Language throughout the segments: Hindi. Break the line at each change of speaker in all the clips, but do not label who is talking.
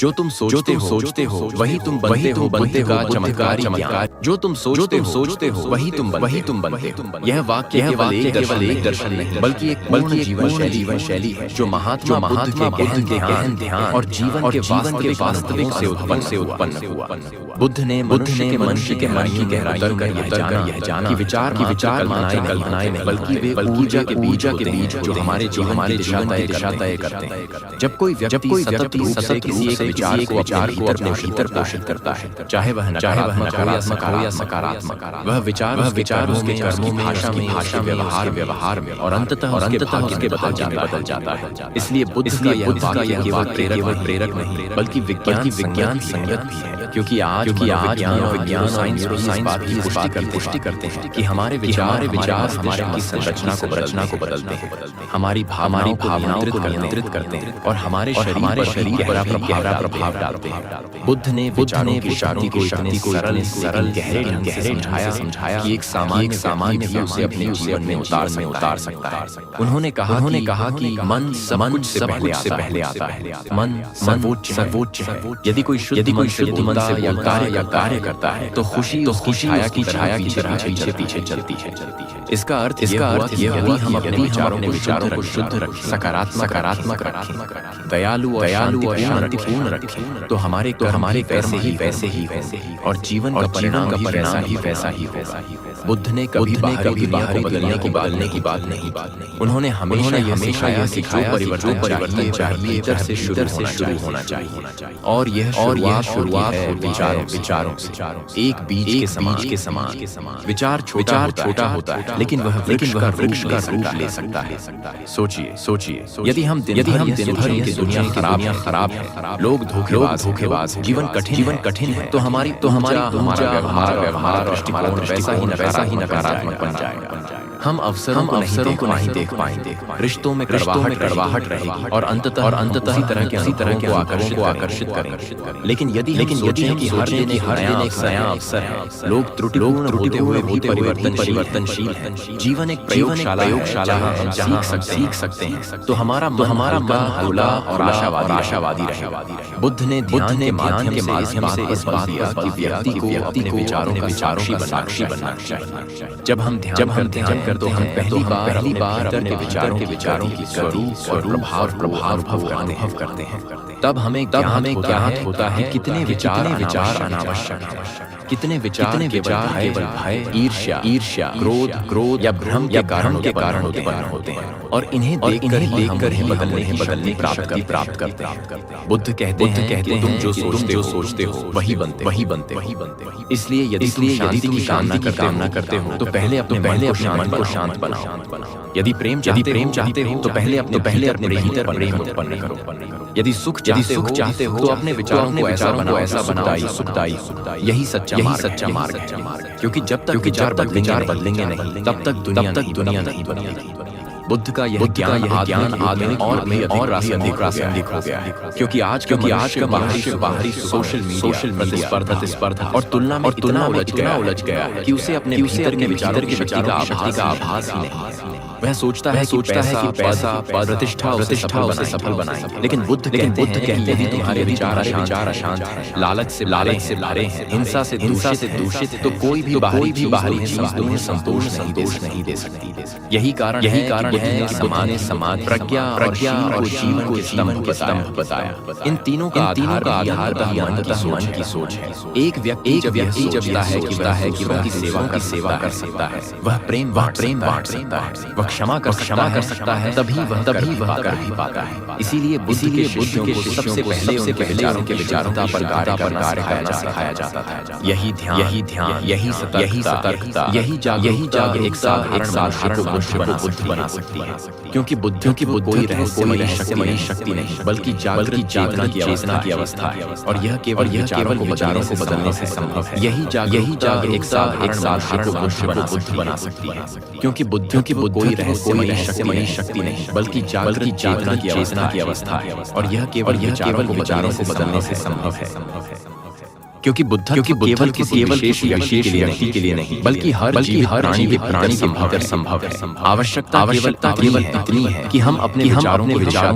जो तुम सोचते हो वही तुम बनते हो का चमत्कारी ज्ञान। जो तुम सोचते हो वही तुम बनते हो। यह वाक्य केवल एक दर्शन नहीं बल्कि एक पूर्ण जीवन शैली है जो महात्मा बुद्ध के गहन ध्यान और जीवन के वास्तविक से उत्पन्न हुआ। बुद्ध ने मनुष्य के मन की गहराइयों में यह जाना कि विचार कल्पनाएं नहीं बल्कि वे ऊर्जा के बीज जो हमारे दिशा तय करते हैं। जब कोई व्यक्ति सतत रूप से किसी एक विचार को अपने भीतर पोषित करता है, चाहे वह नकारात्मक हो या सकारात्मक, वह विचार उसके कर्मों में, भाषा व्यवहार में और अंततः उसके बदल जाता है। इसलिए बुद्ध का यह केवल प्रेरक नहीं बल्कि विज्ञान संगत भी है, क्योंकि आज विज्ञान साइंस इस बात की पुष्टि करते हैं कि हमारे विचार हमारे संरचना को बदलते हैं, हमारी भावनाओं को नियंत्रित करते हैं और हमारे शरीर पर गहरा प्रभाव डालते हैं। बुद्ध ने विचारों की शक्ति को इतने सरल गहरे ढंग से समझाया कि एक सामान्य भी उसे अपने जीवन में उतार सकता है। उन्होंने कहा कि मन सब कुछ से पहले आता है। मन सर्वोच्च है। यदि कोई शुद्ध मन से कार्य करता है तो खुशी छाया की तरह पीछे चलती है। इसका अर्थ यह हुआ हम अपने विचारों को शुद्ध रखें, सकारात्मक रखें, दयालु और शांतिपूर्ण रखें, तो हमारे वैसे ही और जीवन का परिणाम वैसा ही होगा। बुद्ध ने कभी बाहरी दुनिया को बदलने की बात नहीं। उन्होंने हमेशा यह सिखाया परिवर्तन चाहिए, भीतर से शुरू होना चाहिए। और यह शुरुआत है विचारों से। एक बीज के समान विचार छोटा होता है, लेकिन वह वृक्ष का रूप ले सकता है। सोचिए यदि हम दिन भर ये दुनिया खराब है, लोग धोखेबाज, जीवन कठिन है, तो हमारा व्यवहार दृष्टिकोण वैसा ही नकारात्मक बन जाएगा। हम अवसरों को नहीं देख पाएंगे, रिश्तों में कड़वाहट रहेगी और अंततः इसी तरह के अनुभवों को आकर्षित करेंगे। लेकिन यदि सोचें कि हर दिन एक नया अवसर है, लोग त्रुटिपूर्ण होते हुए भी परिवर्तनशील है, जीवन एक प्रयोगशाला है जहाँ सीख सकते हैं, तो हमारा मन हल्का और आशावादी रहेगा। बुद्ध ने ध्यान के माध्यम से इस बात की व्यक्ति को अपने विचारों का साक्षी बनना चाहिए। जब हम ध्यान तो हम पहली बार अपने विचारों की स्वरूप और अनुभव करते हैं। तब हमें ज्ञात होता है कितने विचार अनावश्यक हैं, कितने विचार केवल भय, ईर्ष्या, क्रोध या भ्रम के कारण उत्पन्न होते हैं, और इन्हें देखकर ही बदलने प्राप्त करते हैं। बुद्ध कहते हैं तुम जो सोचते हो वही बनते। इसलिए यदि शांति की कामना करते हो तो पहले अपने मन को शांत बनाओ। यदि प्रेम चाहते हो तो पहले अपने भीतर प्रेम उत्पन्न करो। यदि सुख चाहते हो तो अपने विचारों को ऐसा बनाओ सुखदायी। यही सच्चा मार्ग है, क्योंकि जब तक विचार बदलेंगे नहीं तब तक दुनिया नहीं बदलेगी। बुद्ध का यह ज्ञान आधुनिक और प्रासंगिक हो गया है, क्योंकि आज का बाहरी सोशल मीडिया प्रतिस्पर्धा और तुलना उलझ गया है कि उसे अपने भीतर के विचारों की शक्ति का आभास ही नहीं। वह सोचता है कि पैसा प्रतिष्ठा उसे सफल बनाएंगे, लेकिन बुद्ध कहते हैं तुम्हारे विचार अशांत हैं, लालच से भरे हैं, हिंसा से दूषित, तो कोई भी बाहरी चीज तुम्हें संतोष नहीं दे सकती। यही कारण है कि समाज प्रज्ञा और जीवन को स्तंभ बताया। इन तीनों का आधार मन की सोच है। एक व्यक्ति जब सोचता है कि वह सेवा कर सकता है, वह प्रेम बांट सकता है, वह क्षमा कर सकता है, तभी वह कर भी पाता है। इसीलिए बुद्ध के सबसे पहले उनके विचारों पर कार्य करना सिखाया जाता था। यही ध्यान, यही सतर्कता, यही जाग एक साधारण मनुष्य को बुद्ध बना सकती है, क्योंकि बुद्ध की कोई रहस्यमयी शक्ति नहीं बल्कि जागृत चेतना की अवस्था है, और यह केवल विचारों को बदलने से संभव है। यही जाग एक साधारण मनुष्य को बुद्ध बना सकती है, क्योंकि बुद्ध की कोई रहस्यमयी शक्ति नहीं बल्कि जागृत चेतना की अवस्था है, और यह केवल विचारों को बदलने से संभव है। क्योंकि बुद्ध केवल किसी विशेष व्यक्ति के लिए नहीं बल्कि हर प्राणी के भीतर संभव है। आवश्यकता केवल इतनी है कि हम अपने विचारों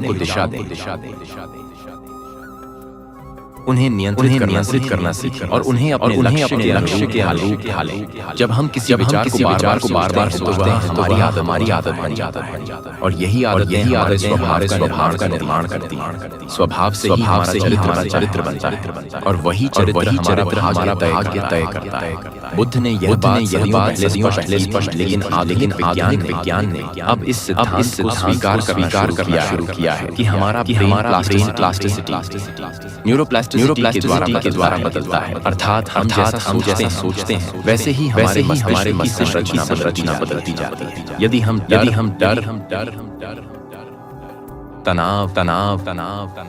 को दिशा दें। उन्हें नियंत्रित करना सीखें और उन्हें अपने लक्ष्य के अनुरूप ढालें। जब हम किसी विचार को बार-बार सोचते हैं तो वह हमारी आदत बन जाता है और यही आदत स्वभाव का निर्माण करती है। स्वभाव से ही हमारा चरित्र बनता है और वही चरित्र हमारा भाग्य तय करता है। बुद्ध ने यह बात पहले स्पष्ट लेकिन आधुनिक विज्ञान ने अब इस सिद्धांत को स्वीकार करना शुरू किया है कि हमारा ब्रेन प्लास्टिसिटी न्यूरोप्लास्टिसिटी के द्वारा बदलता है। अर्थात हम जैसा सोचते हैं वैसे ही हमारे मस्तिष्क की संरचना बदलती जाती है। यदि हम डर तनाव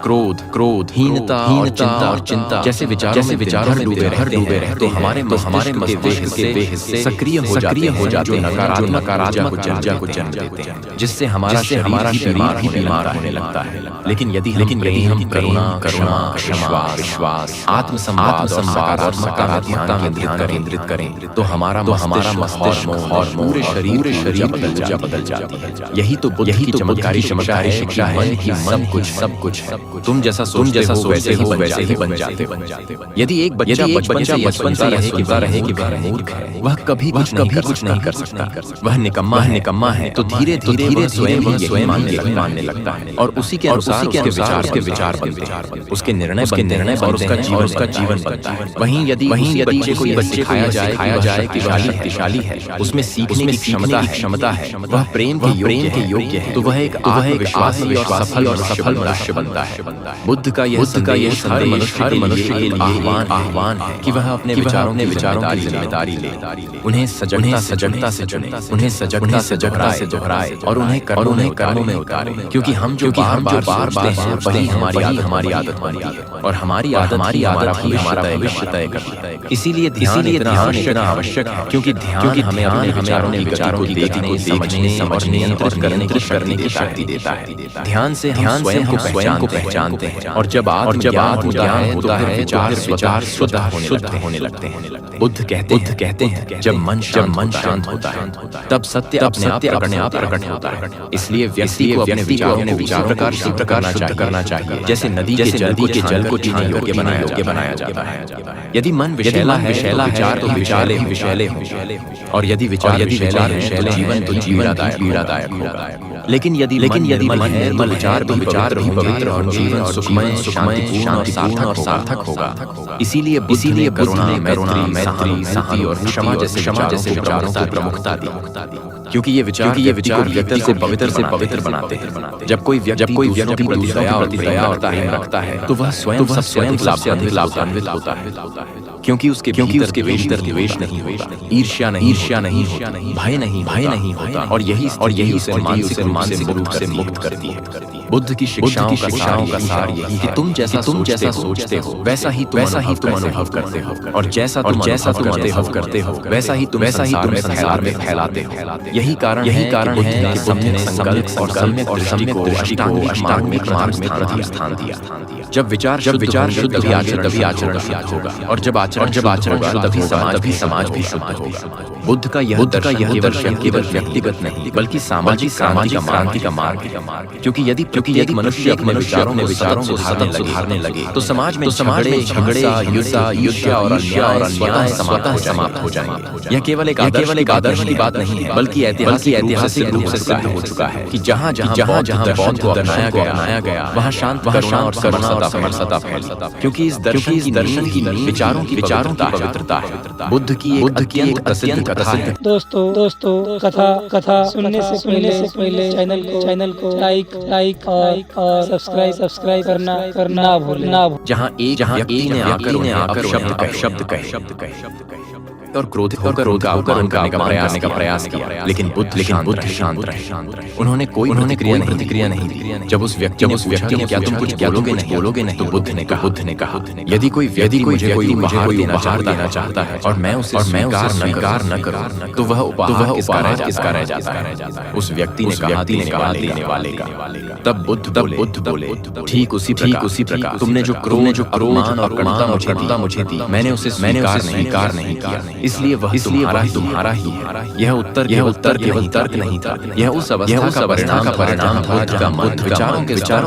क्रोध हीनता और चिंता जैसे विचारों में डूबे रहते हैं तो हमारे मस्तिष्क के वे हिस्से सक्रिय हो जाते हैं जो नकारात्मक ऊर्जा को जन्म देते हैं, जिससे हमारा शरीर भी बीमार होने लगता है। लेकिन यदि हम करुणा क्षमा विश्वास आत्मसंवाद और सकारात्मकता में ध्यान केंद्रित करें तो हमारा मस्तिष्क पूरे शरीर बदल जाती है। यही तो बुद्ध की चमत्कारी शिक्षा है कि सब कुछ है। तुम जैसा सोचते हो वैसे ही बन जाते हो। यदि एक बच्चा बचपन से रहे कि वह मूर्ख है, वह कभी कुछ नहीं कर सकता, वह निकम्मा है, तो धीरे स्वयं मानने लगता है और उसी के अनुसार उसके विचार बनते हैं, उसके निर्णय और उसका जीवन बनता है। वहीं यदि बच्चे को यह सिखाया जाए कि वह शक्तिशाली है, उसमें सीखने की क्षमता है, वह प्रेम के योग्य है, तो वह एक आत्मविश्वासी और सफल मनुष्य बनता है। बुद्ध का यह हर मनुष्य के लिए आह्वान है कि वह अपने विचारों की जिम्मेदारी ले, उन्हें सजगता से चुने, उन्हें सजगता से दोहराए और उन्हें कर्मों में उतारे। क्योंकि हम जो बार वही हमारी आदत बनती है और हमारी आदत हमारा भविष्य तय करती है। इसीलिए ध्यान इतना आवश्यक है क्योंकि ध्यान हमें अपने विचारों की देखने, समझने और नियंत्रित करने की शक्ति देता है। ध्यान से हम स्वयं को पहचानते हैं और जब आत्मज्ञान होता है विचार स्वतः होने लगते हैं। बुद्ध कहते हैं जब मन शांत होता है तब सत्य अपने आप प्रकट होता है। इसलिए व्यक्ति को अपने विचारों को प्रकार शुद्ध करना चाहिए, जैसे नदी के जल को पीने योग्य बनाया जाता है। यदि मन विषैला है तो विचार ही विषैले हों और यदि विचार विषैले जीवन तो पीड़ादायक होगा। लेकिन यदि मन निर्मल विचार भी पवित्र और जीवन सुखमय शांतिपूर्ण और सार्थक होगा। इसीलिए करुणा मैत्री शांति और क्षमा जैसे विचारों को प्रमुखता दी, क्योंकि ये विचार व्यक्ति को पवित्र बनाते हैं। जब कोई व्यक्ति प्रति दया और प्रेम रखता है तो वह स्वयं सबसे अधिक लाभान्वित होता है, क्योंकि उसके भीतर द्वेष नहीं होता, ईर्ष्या नहीं होता, भय नहीं होता और यही उसे मानसिक रूप से मुक्त करती है। बुद्ध की शिक्षाओं का सार यही है कि तुम जैसा सोचते हो वैसा ही तुम अनुभव करते हो और जैसा तुम अनुभव करते हो वैसा ही तुम संसार में फैलाते हो। यही कारण है कि बुद्ध ने संकल्प और सम्यक दृष्टि को अष्टांगिक मार्ग में प्रथम स्थान दिया। जब विचार शुद्ध तभी आचरण शुद्ध होगा और जब आचरण तभी समाज भी शुद्ध होगा। बुद्ध का यह दर्शन केवल व्यक्तिगत नहीं बल्कि सामाजिक क्रांति का मार्ग है। क्योंकि यदि मनुष्य अपने विचारों को सतत सुधारने लगे तो समाज में झगड़े युद्ध और अन्याय स्वतः समाप्त हो जाएंगे। यह केवल एक आदर्श की बात नहीं है बल्कि ऐतिहासिक रूप से सिद्ध हो चुका है कि जहाँ बौद्ध को अपनाया गया वहाँ शांत करुणा और समरसता फैली, क्योंकि इस दर्शन की विचारों की पवित्रता है। बुद्ध की एक प्रसिद्ध कथा है।
दोस्तों कथा सुनने से पहले चैनल को लाइक और सब्सक्राइब करना ना भूलें।
जहाँ एक व्यक्ति ने आकर शब्द कहे और क्रोधित होकर उनका का प्रयास किया, लेकिन बुद्ध शांत रहे। उन्होंने कोई प्रतिक्रिया नहीं दी। जब उस व्यक्ति ने क्या तुम कुछ बोलोगे नहीं, तो बुद्ध ने कहा यदि कोई मुझे कोई उपहार देना चाहता है और मैं उसे स्वीकार न करूं तो वह उपहार किसका रह जाता है। उस व्यक्ति ने कहा देने वाले का। तब बुद्ध बोले ठीक उसी प्रकार तुमने जो क्रोध और करुणा मुझे दी मैंने उसे स्वीकार नहीं किया। इसलिए वह तुम्हारा ही है। यह उत्तर केवल तर्क नहीं था, यह उस अवस्था का परिणाम था जहाँ बुद्ध विचारों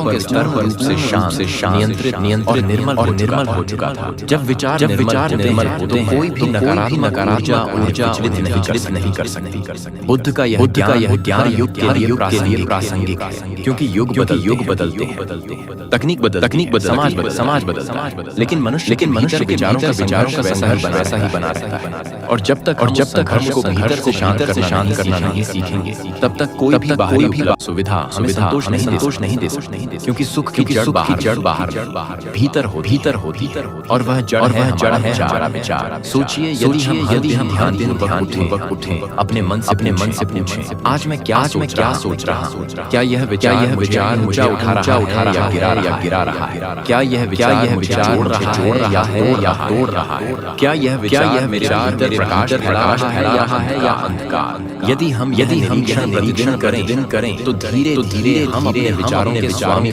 के स्तर पर रूप से शांत, नियंत्रित और निर्मल हो चुका था। जब विचार निर्मल हो तो कोई भी नकारात्मक ऊर्जा विचलित नहीं कर सकती। बुद्ध का यह ज्ञान युग के लिए प्रासंगिक है, क्योंकि युग बदलते हैं, तकनीक बदल, समाज बदलता है, लेकिन मनुष्य विचारों का वैसा ही बना रहता है। और जब तक हम को भीतर से शांत करना नहीं सीखेंगे, तब तक कोई भी बाहरी सुविधा हमें संतोष नहीं दे सकती, क्योंकि सुख की जड़ बाहर भीतर होती और वह जड़ है विचार। सोचिए, यदि हम ध्यानपूर्वक उठें, अपने मन से पूछें, आज मैं क्या सोच रहा हूँ? क्या यह विचार मुझे उठा रहा है या गिरा रहा है? क्या यह विचार मुझे जोड़ रहा है या तोड़ रहा है? क्या यह विचार मेरे भीतर प्रकाश फैला रहा है या अंधकार? यदि हम निरीक्षण प्रतिदिन करें तो धीरे हम अपने विचारों के स्वामी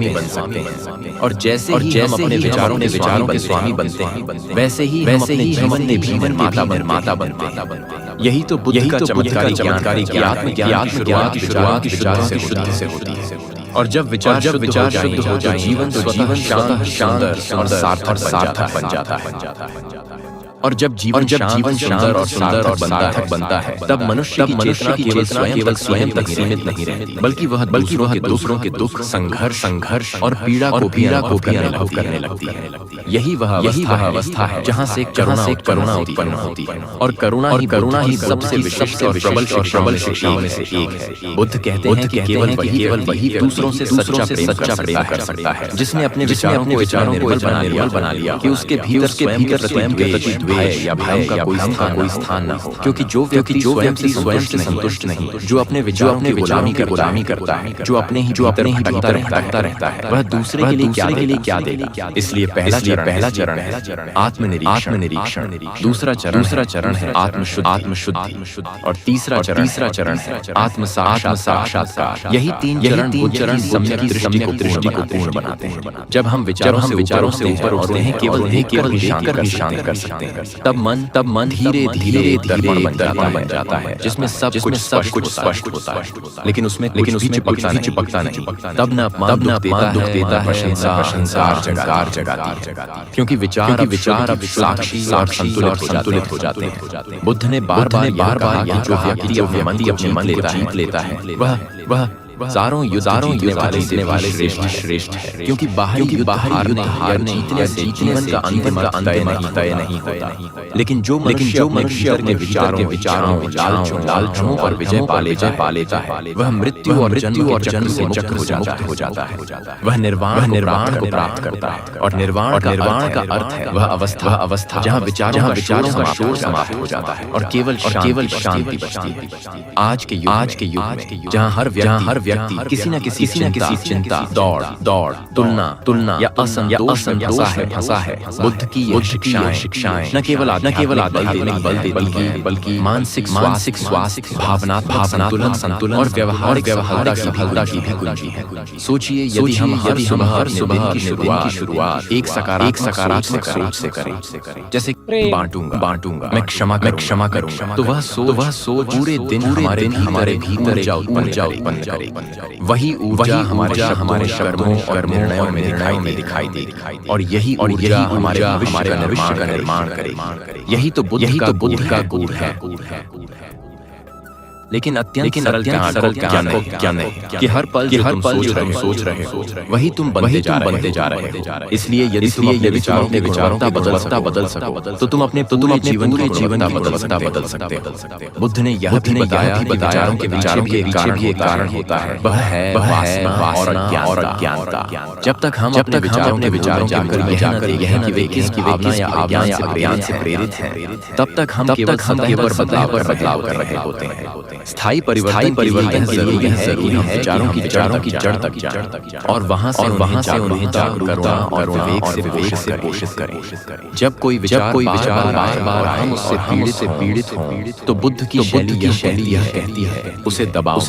बन सकते हैं। और जैसे ही हम अपने विचारों के स्वामी बनते हैं, वैसे ही हम अपने जीवन में भी निर्माता बनते हैं। यही तो बुद्ध का चमत्कारी ज्ञान की शुरुआत शुद्ध से होती है। और जब विचार शुद्ध हो जाए, जीवन शांत और सार्थक बन जाता है। और जब जीवन सुंदर और सार्थक बनता है, तब मनुष्य की चेतना केवल स्वयं तक सीमित नहीं रहती, बल्कि वह दूसरों के दुख, संघर्ष और पीड़ा को भी अनुभव करने लगती है। यही वह अवस्था है जहाँ से करुणा उत्पन्न होती है। और करुणा ही सबसे विशिष्ट और प्रबल शिक्षाओं में से एक है। बुद्ध कहते हैं कि केवल वही दूसरों से सच्चा प्रेम कर सकता है, जिसने अपने विचारों को निर्मल बना लिया कि उसके भीतर स्वयं के भय या भय का कोई स्थान न हो। क्योंकि जो व्यक्ति स्वयं से संतुष्ट नहीं, जो अपने विचारों की गुलामी करता है, जो अपने ही भटकता रहता है, वह दूसरे के लिए क्या देगा? इसलिए पहला चरण है आत्मनिरीक्षण, दूसरा चरण है आत्मशुद्धि, और तीसरा चरण है आत्म साक्षात्कार। यही तीन चरण सम्यक दृष्टि को पूर्ण बनाते हैं। जब हम विचारों से ऊपर उठते हैं, केवल ही शांत कर सकते हैं। तब मन धीरे दर्पण बन जाता है, जिसमें सब कुछ स्पष्ट होता है। लेकिन उसमें चिपकता नहीं। तब न अपमान दुख देता है, प्रशंसा जगाती है। क्योंकि विचार अब साक्षी और संतुलित हो जाते हैं। बुद्ध ने बार बार जो व्यक्ति अपने मन को जीत लेता है, वह सारों युद्ध जीतने वाले श्रेष्ठ है। क्योंकि बाहरी युद्ध हारने जीतने से जीवन का अंतिम तय नहीं होता। लेकिन जो मनुष्य अपने विचारों लालचों पर विजय पा लेता है, वह मृत्यु और जन्म से मुक्त हो जाता है। वह निर्वाण को प्राप्त करता है। और निर्वाण का अर्थ है वह अवस्था जहाँ विचारों का शोर समाप्त हो जाता है और केवल शांति बचती है। आज के युग में जहाँ हर व्यक्ति किसी न किसी चिंता, दौड़, तुलना या असंतोष में फंसा है, बुद्ध की ये शिक्षाएं न केवल आध्यात्मिक बल बल्कि मानसिक स्वास्थ्य, भावनात्मक संतुलन और व्यवहारिक की भी कुंजी है। सोचिए, यदि हम हर सुबह की शुरुआत एक सकारात्मक सोच से करें, जैसे बांटूंगा, मैं क्षमा करूंगा, तो वह सोच पूरे दिन हमारे भीतर ऊर्जा उत्पन्न करेगी। वही ऊर्जा हमारे कर्मों और निर्णयों में दिखाई देगी। और यही ऊर्जा हमारे भविष्य का निर्माण करेगी। यही तो बुद्ध का गुण है। लेकिन अत्यंत सरल क्या नहीं कि हर पल जो तुम सोच रहे हो वही तुम बनते जा रहे हो। इसलिए यदि तुम अपने विचारों की गुणवत्ता बदल सको तो तुम अपने जीवन की गुणवत्ता बदल सकते हो। बुद्ध ने यह भी बताया कि विचारों के कारण होता है, वह है वासना और अज्ञानता। जब तक हम अपने विचारों जाकर यह न देखें कि भावना या अज्ञान से प्रेरित है, तब तक हम केवल बदलाव कर रहे होते हैं। स्थायी परिवर्तन जरूरी है कि हम विचारों की जड़ तक जाएं और वहां से उन्हें जागरूकता और विवेक से पोषित करें। जब कोई विचार बार हम उससे पीड़ित हों तो बुद्ध की शैली यह कहती है उसे दबाओ,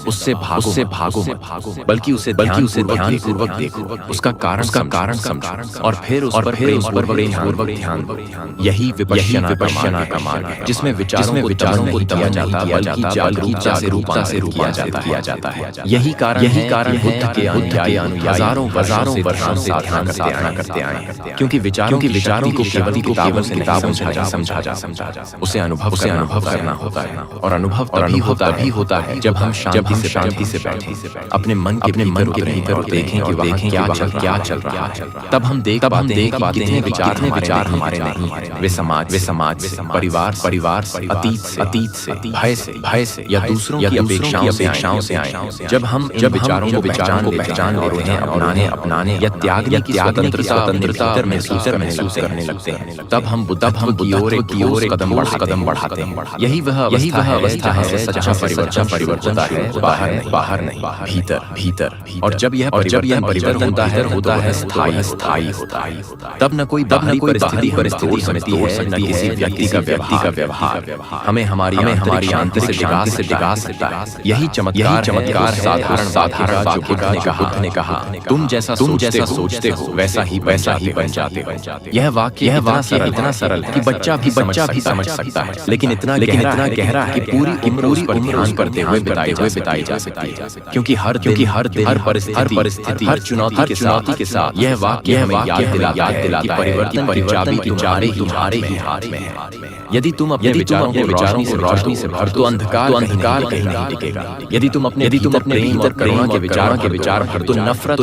उससे भागो मत, बल्कि उसे ध्यानपूर्वक देखो, उसका कारण समझो और फिर उस पर प्रेमपूर्वक ध्यान दो। यही विपश्यना का मार्ग है, जिसमें विचारों को दिया जाता बल्कि जागरूकता से किया जाता है। यही कारण बुद्ध के अनुयायी हजारों वर्षों से साधना करते आए हैं, क्योंकि विचारों को केवल किताबों से नहीं समझा जा सकता, उसे अनुभव करना होता है। और अनुभव तभी होता है जब हम शांति से बैठे, अपने मन के भीतर देखें कि वहाँ क्या चल रहा है। तब हम देख पाते हैं कितने विचार हमारे नहीं हैं, वे समाज से, परिवार से, अतीत से, भय से या दूसरों की अपेक्षाओं से आए। जब हम विचारों को पहचान और उन्हें अपनाने या त्यागने की स्वतंत्रता महसूस करने लगते हैं, तब हम बुद्ध की ओर कदम बढ़ाते हैं। यही वह अवस्था है सच्चा परिवर्तन है, बाहर नहीं, भीतर। और जब यह परिवर्तन होता है स्थायी होता है। तब न कोई बाहरी परिस्थिति है, न किसी व्यक्ति का व्यवहार हमें हमारी आंतरिक विकास से देता है। यही चमत्कार साधारण जो बुद्ध ने कहा, तुम जैसा सोचते हो वैसा ही बन जाते हो। यह वाक्य इतना सरल है कि बच्चा भी समझ सकता है, लेकिन इतना गहरा है कि पूरी उम्र ध्यान करते हुए बिताई जा सकती है। क्योंकि हर दिन, हर परिस्थिति, हर चुनौती के साथ यह वाक्य हमें याद दिलाता है कि परिवर्तन की चाबी तुम्हारे ही हाथ में है। यदि तुम अपने विचारों को रोशनी से भर तो अंधकार कहीं नहीं टिकेगा। यदि तुम अपने प्रेम और करुणा के विचार भर तो नफरत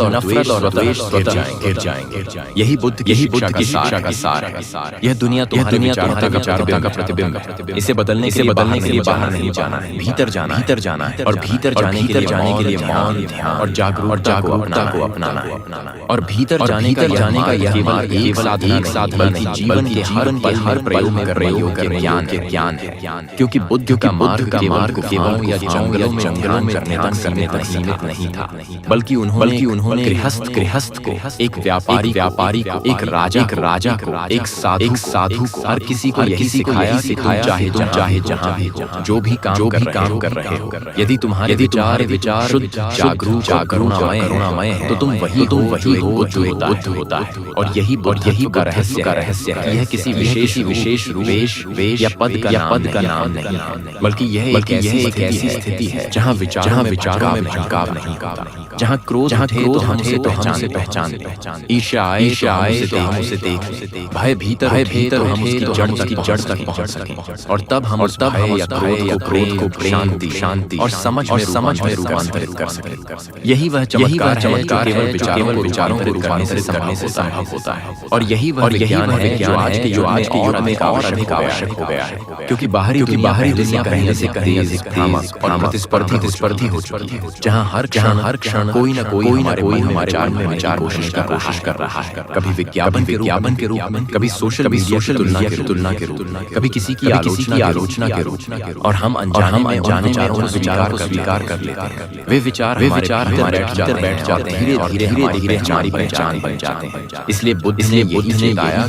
और द्वेष गिर जाएंगे। यही बुद्ध की शिक्षा का सार है। यह दुनिया तुम्हारे विचारों का प्रतिबिंब है। इसे बदलने के लिए बाहर नहीं जाना है, भीतर जाना है। और भीतर जाने के लिए मौन, ध्यान और जागरूकता को अपनाना है। और भीतर जाने का यह केवल एक साधना नहीं, जीवन के हर प्रयोग में प्रयोग ज्ञान है। क्योंकि बुद्ध का मार्ग केवल या जंगलों में करने तक सीमित नहीं था, बल्कि उन्होंने गृहस्थ को, एक व्यापारी को, एक राजा को, एक साधु को, हर किसी को यही सिखाया, चाहे जहाँ भी हो, जो भी काम कर रहे हो, यदि तुम्हारे विचार शुद्ध, जागरूक, करुणामय है, तो तुम वही हो बुद्ध होता है। और यही का रहस्य है। यह किसी विशेष रूप या पद का नाम नहीं, बल्कि यह एक ऐसी स्थिति है जहाँ विचारों में भटकाव नहीं होता, जहाँ क्रोध तो हम उसे पहचान ले, ईर्ष्या आए तो हम उसे देख, भय भीतर हम उसकी जड़ तक पहुँच सकें। और तब हम या क्रोध को शांति और समझ में रूपांतरित कर सकें। यही वह चमत्कार केवल विचारों को रूपांतरित करने से संभव होता है। और यही वह विज्ञान है जो आज के युग में और अधिक आवश्यक हो गया है, क्योंकि बाहरी दुनिया पहले से कहीं अधिक भ्रामक और प्रतिस्पर्धी हो चुकी है, जहाँ हर क्षण कोई न कोई हमारे विचार कोशिश कर रहा है। कभी विज्ञापन के रूप में, कभी सोशल तुलना के रूप में, कभी किसी की आलोचना के रूप में। और हम अनजाने में विचार को स्वीकार कर लेते हैं। वे विचार हमारे भीतर बैठ जाते हैं और धीरे हमारी पहचान बन जाते हैं। इसलिए बुद्ध ने बताया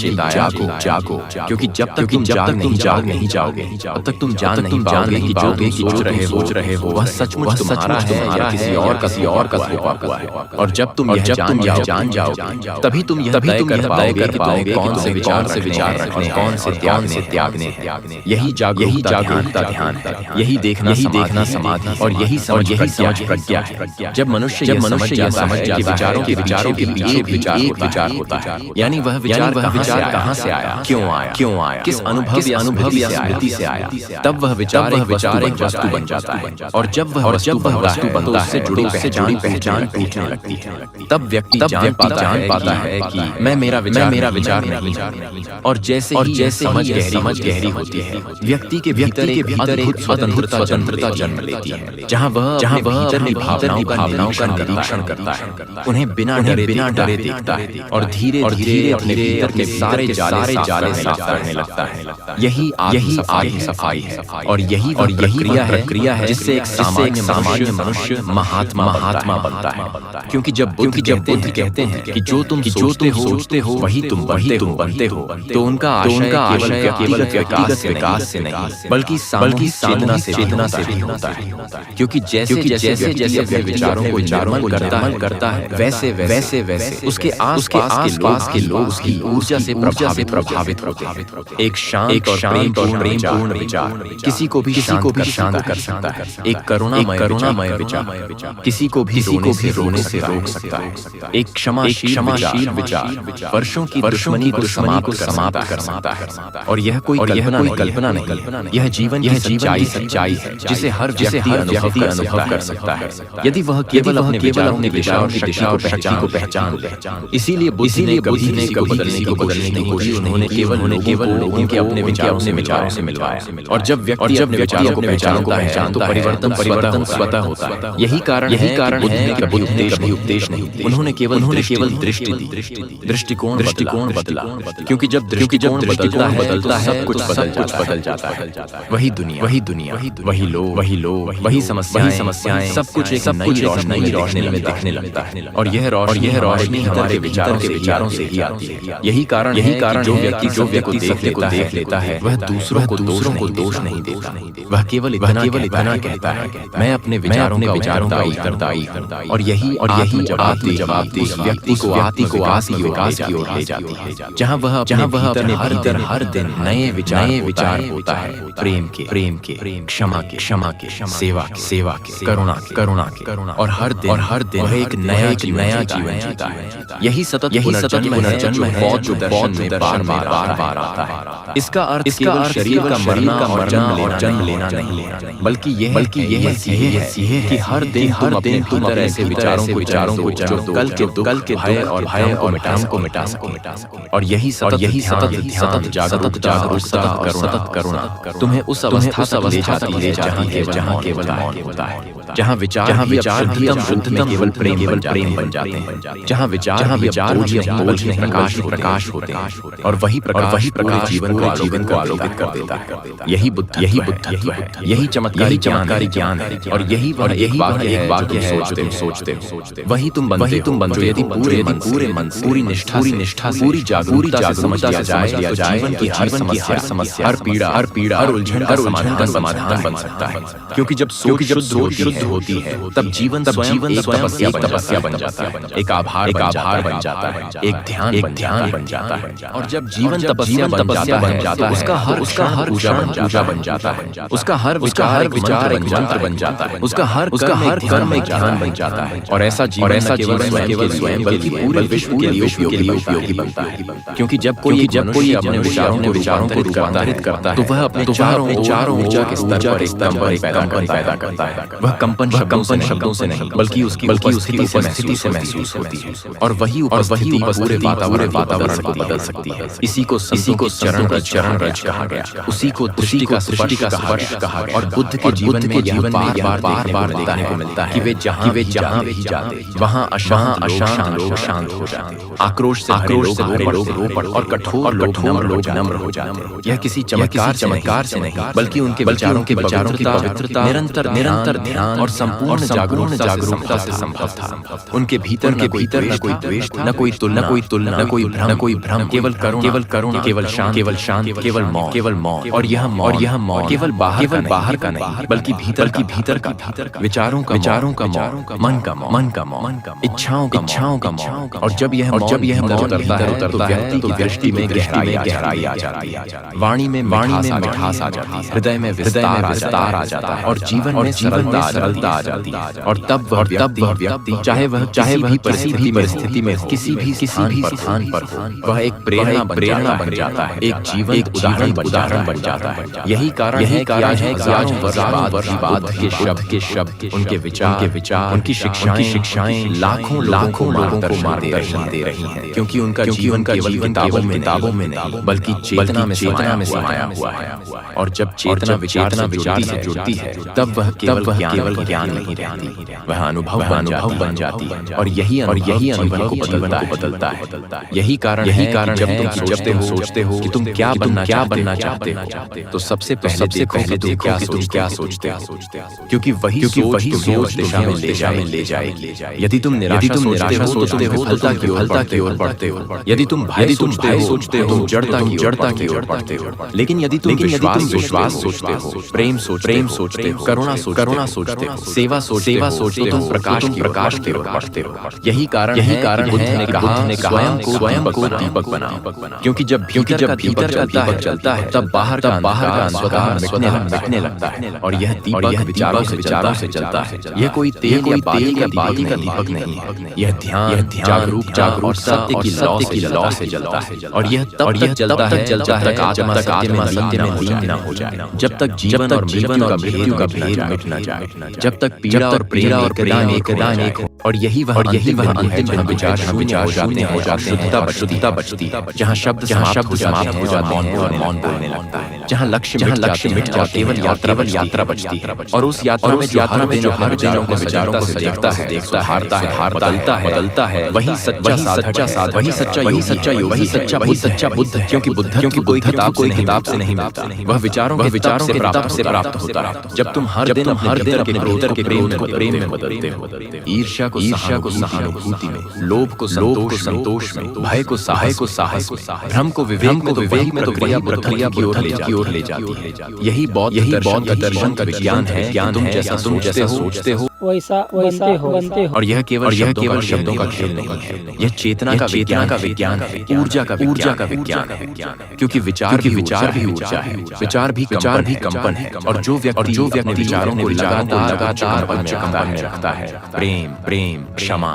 जागो, क्योंकि जब तक तुम जाग नहीं जाओगे, तब तक तुम जान नहीं पाओगे कि जो भी सोच रहे हो वह सचमुच तुम्हारा है या किसी और का हुआ है। और जब तुम जान जाओगे, तभी तुम तय कर पाओगे कौन से विचार रखने, कौन से त्यागने हैं। यही जागरूकता ध्यान है, यही देखना समाधि, और यही समझ प्रज्ञा है। जब मनुष्य समझ जाता है कि विचारों के पीछे एक विचार होता है, यानी वह विचार कहाँ से आया, क्यों आया, किस अनुभव या स्मृति से आया, तब वह विचार एक वस्तु बन जाता है। और जब वह वस्तु बनता है तो उससे जुड़ी पहचान टूटने लगती है। तब व्यक्ति जान पाता है कि मैं मेरा विचार नहीं। और जैसे ही समझ गहरी होती है, व्यक्ति के भीतर एक अद्भुत स्वतंत्रता जन्म लेती है, जहाँ वह भीतरी भावनाओं का निरीक्षण करता है, उन्हें बिना डरे देखता है और धीरे अपने भीतर के सारे जाले साफ करने लगता है। यही आत्म सफाई है और यही प्रक्रिया है जिससे एक सामान्य मनुष्य महात्मा बनता है। क्योंकि जब बुद्ध कहते हैं कि जो तुम सोचते हो वही तुम बनते हो, तो उनका आशय केवल व्यक्तिगत विकास से नहीं बल्कि सामूहिक चेतना से भी होता है। क्योंकि जैसे अपने विचारों को करता है, वैसे उसके आसपास के लोग उसकी ऊर्जा से प्रभावित होते हैं। एक शांत और प्रेमपूर्ण विचार किसी को भी शांत कर सकता है। एक करुणामय विचार किसी को भी रोने से रोक सकता है। एक क्षमाशील विचार वर्षों की दुश्मनी को समाप्त कर सकता है। और यह कोई कल्पना नहीं, यह जीवन की सच्चाई है जिसे हर व्यक्ति अनुभव कर सकता है, यदि वह केवल अपने विचारों की दिशा और शक्ति को पहचान ले। इसीलिए बुद्ध ने कभी बदलने की कोशिश नहीं की। उन्होंने केवल लोगों के अपने विचारों से मिलवाया। और जब व्यक्ति अपने विचारों को पहचानता है तो परिवर्तन स्वतः होता है। यही कारण है कि बुद्ध ने कभी उपदेश नहीं दिए, उन्होंने केवल दृष्टि दी, दृष्टिकोण बदला। क्योंकि जब दृष्टिकोण बदलता है सब कुछ बदल जाता है। वही दुनिया, वही लोग, वही समस्याएं, सब कुछ एक नई रोशनी में दिखने लगता है। और यह रोशनी हमारे विचारों से ही आती है। यही कारण जो व्यक्ति सत्य को देख लेता है वह दूसरों को दोष नहीं देता। वह केवल इतना कहता है, मैं अपने विचारों का उत्तरदायी। और यही जवाब उस व्यक्ति को विकास की ओर ले जाती है, जहाँ वह अपने हर दिन नए विचार होता है। प्रेम के, क्षमा के, सेवा के, करुणा के, और हर दिन वह एक नया जीवन जीता है। यही सतत पुनर्जन्म है जो दर्शन में बार आता है। इसका अर्थ शरीर का मरना और जन्म लेना नहीं, बल्कि यह है कि हर दिन तुम अपने ऐसे विचारों को जो कल के भय और भयों को मिटा सके। और यही सतत ध्यान, जागरूकता, सतत करुणा तुम्हें उस अवस्था तक ले जाती है जहाँ केवल मौन होता है, जहाँ विचार शुद्धतम केवल प्रेम बन जाते हैं, जहाँ विचार बोझ नहीं प्रकाश होते हैं। और वही प्रकाश जीवन को आलोकित कर देता है। यही बुद्धत्व है, यही चमत्कारी ज्ञान है। और यही एक वाक्य है, सोचते हो वही तुम बनते हो। यदि पूरे मन, पूरी निष्ठा, पूरी जागरूकता से समझ लिया जाए तो जीवन की हर समस्या, हर पीड़ा, हर उलझन का समाधान बन सकता है। क्योंकि जब शुद्ध होती है तब जीवन एक तपस्या बन जाता है, एक आभार बन जाता है, एक ध्यान बन जाता है। और जब जीवन तपस्या बन जाता है, उसका हर पूजा बन जाता है, उसका हर विचार मंत्र बन जाता है, उसका हर कर्म एक ध्यान बन जाता है। और ऐसा जीवन केवल स्वयं बल्कि पूरे विश्व के लिए उपयोगी बनता है। क्योंकि जब कोई अपने विचारों को रूपांतरित करता है तो वह अपने चारों ऊर्जा के स्तर पर एक कंपन पैदा करता है। वह कंपन शब्दों से नहीं बल्कि उसकी उपस्थिति से महसूस होती है। और वही उपस्थिति पूरे वातावरण को बदल सकती है। इसी को चरण रज कहा गया, उसी को दृष्टि का स्पर्श कहा गया। और बुद्ध के जीवन में यह बार देखने को मिलता है कि वे जहाँ भी जाते वहाँ अशांत लोग शांत हो जाते, आक्रोश से भरे लोग रो पड़ते और कठोर लोग नम्र हो जाते। यह किसी चमत्कार से नहीं बल्कि उनके विचारों की पवित्रता, निरंतर ध्यान और संपूर्ण जागरूकता से संभव था। उनके भीतर न कोई द्वेष, न कोई तुलना, न कोई भ्रम, केवल करुणा, केवल शांत, केवल मौन। और यह मौन केवल बाहर का नहीं बल्कि भीतर का विचारों का मौन, मन का मौन, इच्छाओं का मौन। और जब यह मौन उतरता है तो व्यक्ति की दृष्टि में गहराई आ जाती है, वाणी में मिठास आ जाती है, हृदय में विस्तार आ जाता है, और जीवन में सरलता आ जाती है। और तब वह व्यक्ति चाहे वह परिस्थिति में किसी भी स्थान पर हो, वह एक प्रेरणा बन जाता है, एक जीवन उदाहरण बन जाता है। यही कारण है कि आज वर्ष बाद के शब्द, उनके विचार, उनकी शिक्षाएं लाखों लोगों को मार्गदर्शन दे रही हैं, क्योंकि उनका जीवन केवल किताबों में नहीं बल्कि चेतना में समाया हुआ है। और जब चेतना विचार से जुड़ती है तब वह केवल ज्ञान नहीं रहती, वह अनुभव बन जाती है। और यही अनुभव को बदलता है। यही कारण है जब तुम सोचते हो कि तुम क्या बनना चाहते हो, तो सबसे पहले तुम क्या सोचते हो, क्योंकि वही सोच दिशा में ले जाएगी। यदि तुम निराशा सोचते हो फलता की ओर बढ़ते हो। यदि तुम भय सोचते हो तो जड़ता की ओर बढ़ते हो। लेकिन यदि तुम विश्वास सोचते हो, प्रेम सोचते हो, करुणा सोचते हो, सेवा सोचते हो, तुम प्रकाश की ओर बढ़ते हो। यही कारण है बुद्ध ने कहा स्वयं को दीपक बनाओ, क्योंकि जब भीतर का चलता है तब बाहर का अंधकार मिटने लगता है। और यह दीपक विचारों से चलता है। यह कोई तेल या बाती का दीपक नहीं है। यह ध्यान जागरूकता और सत्य की लौ से जलता है। और यह तब तक चलता है जब तक आत्मा सत्य में लीन न हो जाए, जब तक जीवन और मृत्यु का भेद मिट न जाए, जब तक पीड़ा और प्रेम एक हो। और यही वह अंतिम विचार हो जाते हैं। शुद्धता बचती है, जहाँ शब्द समाप्त हो जाते हैं और मौन बोलने लगता है। जहाँ लक्ष्य मिट जाते केवल यात्रा बचती है। और उस यात्रा में जो हर विचारों को देखता है, हारता है, बदलता है, वही सच्चा साधक, वही सच्चा योग, वही सच्चा बुद्ध। क्योंकि कोई किताब से नहीं मिलता, वह विचारों से प्राप्त होता है। जब तुम हर दिन के क्रोध के प्रेम में बदलते हो, ईर्ष्या को सहानुभूति में, लोभ को संतोष में, भय को साहस में, भ्रम को विवेक में, तो प्रक्रिया की ओर ले जाती है। यही बौद्ध दर्शन का विज्ञान है। तुम जैसा सोचते हो
वैसा बनते हो।
और यह केवल शब्दों का खेल नहीं है, यह चेतना का विज्ञान है, ऊर्जा का विज्ञान है। क्योंकि विचार भी ऊर्जा है, विचार भी कंपन है। और जो व्यक्ति विचारों को लगातार कंपन में रखता है, प्रेम क्षमा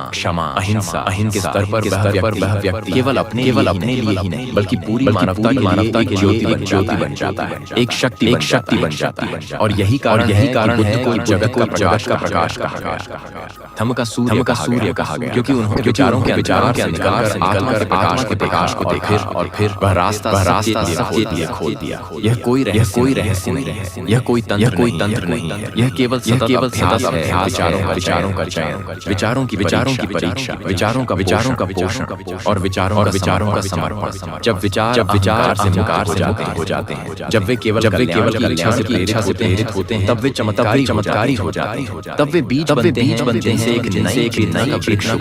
अहिंसा के स्तर पर वह व्यक्ति केवल अपने लिए ही नहीं बल्कि पूरी मानवता के ज्योति बन जाता है, एक शक्ति बन जाता है। और यही कारण है बुद्ध को जगत का प्रकाश कहा गया, धम्म का सूर्य कहा गया, क्योंकि उन्होंने विचारों के अंधकार से निकलकर प्रकाश को देखा और फिर वह रास्ता सत्य लिए खोल दिया। यह कोई रहस्य नहीं है, यह कोई तंत्र नहीं है, यह केवल अभ्यास है। विचारों का चयन, विचारों की परीक्षा, विचारों का पोषण और विचारों का समर्पण। जब विचार से मुकार हो जाते हैं, जब वे केवल इच्छा से प्रेरित होते हैं, तब वे चमत्कारी हो जाते हैं। तब वे बीज बनते हैं, से एक नई का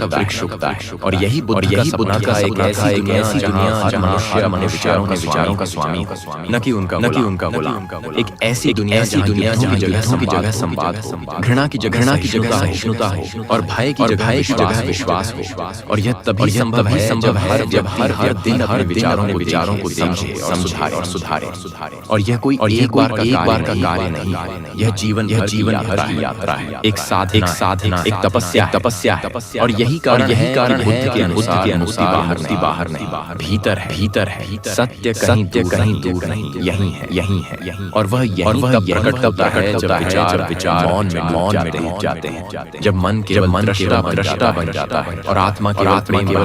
वृक्ष उगता है। और यही बुद्ध का एक ऐसी दुनिया हर मनुष्य विचारों का स्वामी, न कि उनका गुलाम। एक ऐसी दुनिया जहाँ युद्धों की जगह संवाद हो, घृणा की जगह सहिष्णुता हो, और भय की जगह विश्वास हो। और यह तभी संभव है जब हर दिन अपने विचारों को समझे और सुधारे। और यह कोई एक बार का कार्य नहीं, यह जीवन भर की यात्रा है, एक साधना, एक तपस्या है। और यही कारण बुद्ध के अनुसार बाहर नहीं, भीतर है। सत्य कहीं दूर नहीं, यही है। और वह प्रकट होता है जब विचार मौन में डूब जाते हैं, जब मन दृष्टा बन जाता है और आत्मा केवल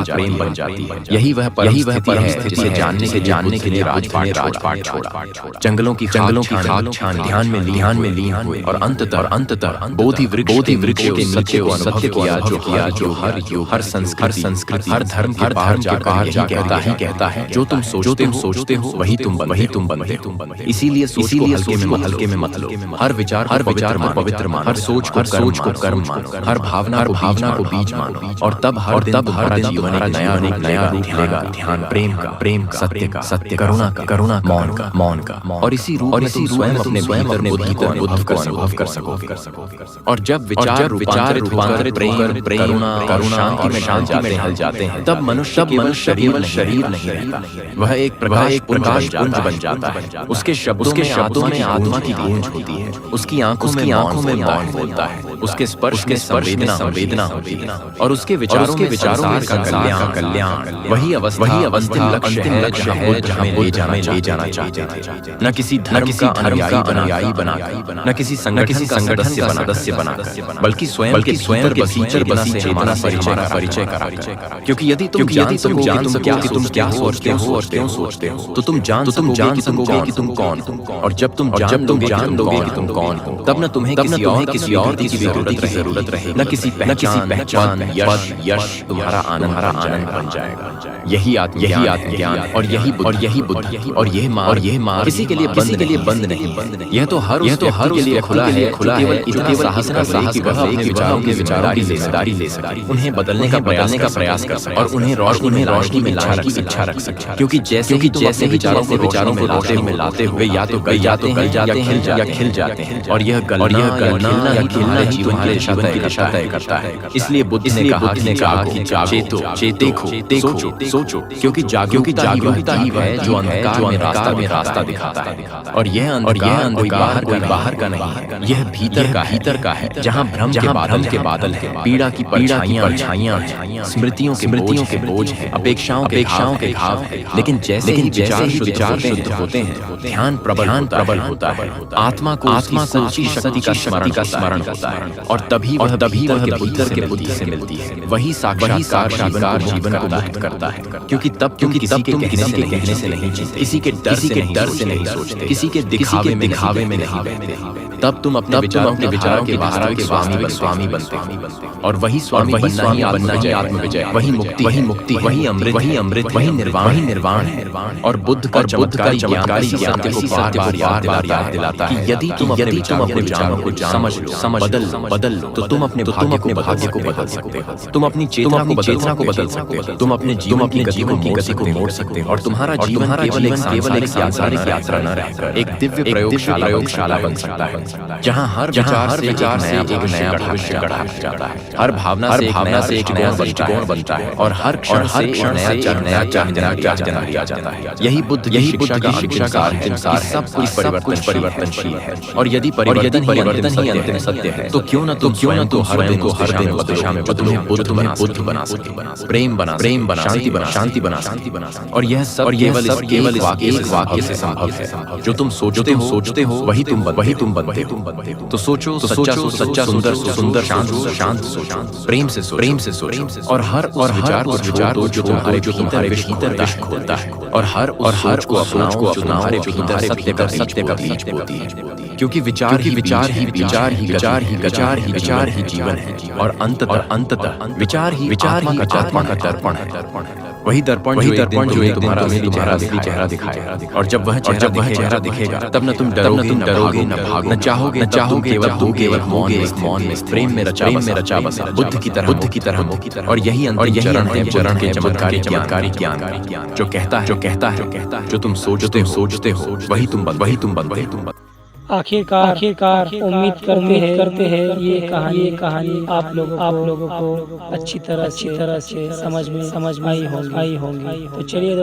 प्रेम बन जाती है। यही वह परिस्थिति है जिसे जानने के लिए राजपाट छोड़ा, जंगलों की खाक छान ध्यान में लीन हुए और अंततः बोधि वृक्ष के नीचे को अनुभव किया जो हर संस्कृति, हर धर्म के बाहर जाकर कहता है, जो तुम सोचते हो वही तुम बनते हो। इसीलिए सोच को हल्के में मत लो। हर विचार को पवित्र मानो, हर सोच को कर्म मानो, हर भावना को बीज मानो। और तब हर दिन तुम्हारा नया रूप लेगा, ध्यान प्रेम का, सत्य करुणा का, मौन का। और इसी रूप में स्वयं अपने बुद्धि को अनुभव कर सकोगे। और जब विचार रूपांतरित करुणा और शांति में ढल जाते हैं, तब मनुष्य केवल शरीर नहीं रहता, वह एक प्रकाश पुंज बन जाता है। उसके शब्दों में आत्मा की गूंज होती है, उसकी आंखों में मौन बोलता है, उसके स्पर्श में संवेदना होती है, और उसके विचारों का कल्याण। वही अवस्था अंतिम लक्ष्य है जहाँ बुद्ध ले जाना चाहते थे। न किसी धर्म का अनुयायी बना, न किसी संगठन का सदस्य बनाकर, बल्कि स्वयं भीतर बसी चेतना से हमारा परिचय कराकर। क्योंकि यदि तुम जान सको कि तुम क्या सोचते हो और क्यों सोचते हो, तो तुम जान सकोगे कि तुम कौन हो। और जब तुम जान लोगे कि तुम कौन हो, तब न तुम्हें किसी और की जरूरत रहेगी, न किसी पहचान, यश तुम्हारा आनंद बन जाएगा। यही आत्मज्ञान और यही बुद्धि और यह मार्ग किसी के लिए बंद नहीं। यह तो हर के लिए खुला है केवल इतना साहस कि वह अपने विचारों की जिम्मेदारी ले सके, उन्हें बदलने का प्रयास कर सके और उन्हें रोशनी में लाने की इच्छा रख सके। क्योंकि जैसे ही विचारों को रोशनी में लाते हुए या तो गल जाते हैं या खिल जाते हैं, और यह गलना या खिलना जीवन की दिशा तय करता है। इसलिए बुद्ध ने कहा कि जागो, देखो, सोचो, क्योंकि जागरूकता ही है जो अंधकार में रास्ता दिखाता है। और यह अंधकार कोई बाहर का नहीं है, यह भीतर का है, जहाँ भ्रम के बादल है, पीड़ा की परछाइयां हैं, स्मृतियों के बोझ हैं, अपेक्षाओं के घाव है। लेकिन जैसे ही विचार शुद्ध होते हैं, ध्यान प्रबल होता है, आत्मा को सच्ची शक्ति का स्मरण होता है, और तभी वह भीतर के बुद्धि से मिलती है। वही साक्षात्कार जीवन को मुक्त करता है। क्योंकि किसी के कहने से नहीं जीते, किसी के डर से नहीं सोचते, किसी के दिखावे में नहीं बहते। तब तुम अपने विचारों के धारा के स्वामी बनते हो। और वही स्वामी बनना ही आत्मविजय, वही मुक्ति, वही अमृत, वही निर्वाण है। और बुद्ध का चमत्कारी ज्ञान को बार याद दिलाता है कि यदि तुम अपने विचारों को समझ बदल लो, तो तुम अपने भाग्य को बदल सकते हो। तुम अपनी चेतना को बदल सकते हो। तुम अपने जीवन की गति को मोड़ सकते हो। और तुम्हारा जीवन केवल एक सांसारिक यात्रा न रहकर एक दिव्य प्रयोगशाला बन सकता है, जहाँ हर विचार से एक नया भविष्य गढ़ा जाता है। हर भावना से एक नया दृष्टिकोण बनता है, और हर क्षण से एक नया चाहना दिया जाता है। यही बुद्ध की शिक्षा का अंतिम सार है। सब कुछ परिवर्तनशील है, और यदि परिवर्तन ही अंतिम सत्य है, तो क्यों न तुम हर दिन उस दिशा में बुद्ध बना सके, प्रेम बना, शांति बना। और यह सब केवल एक वाक्य से संभव है। जो तुम सोचते हो वही तुम बनते हो। तो सोचो, सच्चा, सुंदर, शांत सोचो, प्रेम से सोचो। और हर विचार को जो तुम्हारे भीतर विश्व खोलता है, और हर को अपनाओ जो तुम्हारे भीतर सत्य का बीज बोती है। क्योंकि विचार ही जीवन है, और अंततः विचार ही आत्मा का दर्पण है। वही दर्पण जो एक तुम्हारा असली चेहरा दिखाएगा। और जब वह चेहरा दिखेगा, तब न तुम डरोगे, न भागोगे, न चाहोगे, केवल मौन में प्रेम में रचा बसा बुद्ध की तरह। और यही अंतिम चरण है चमत्कारी ज्ञान, जो कहता है जो तुम सोचते हो वही तुम बनते हो।
आखिरकार उम्मीद करते हैं ये कहानी आप लोगों को अच्छी तरह से समझ में आई होंगी। तो चलिए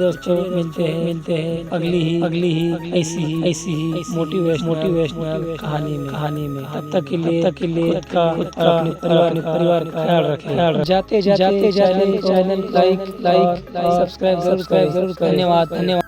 दोस्तों मिलते हैं अगली ही ऐसी ही मोटिवेशनल कहानी में। तब तक के लिए खुद का अपने परिवार का ख्याल रखें। जाते चैनल लाइक सब्सक्राइब जरूर करें। धन्यवाद।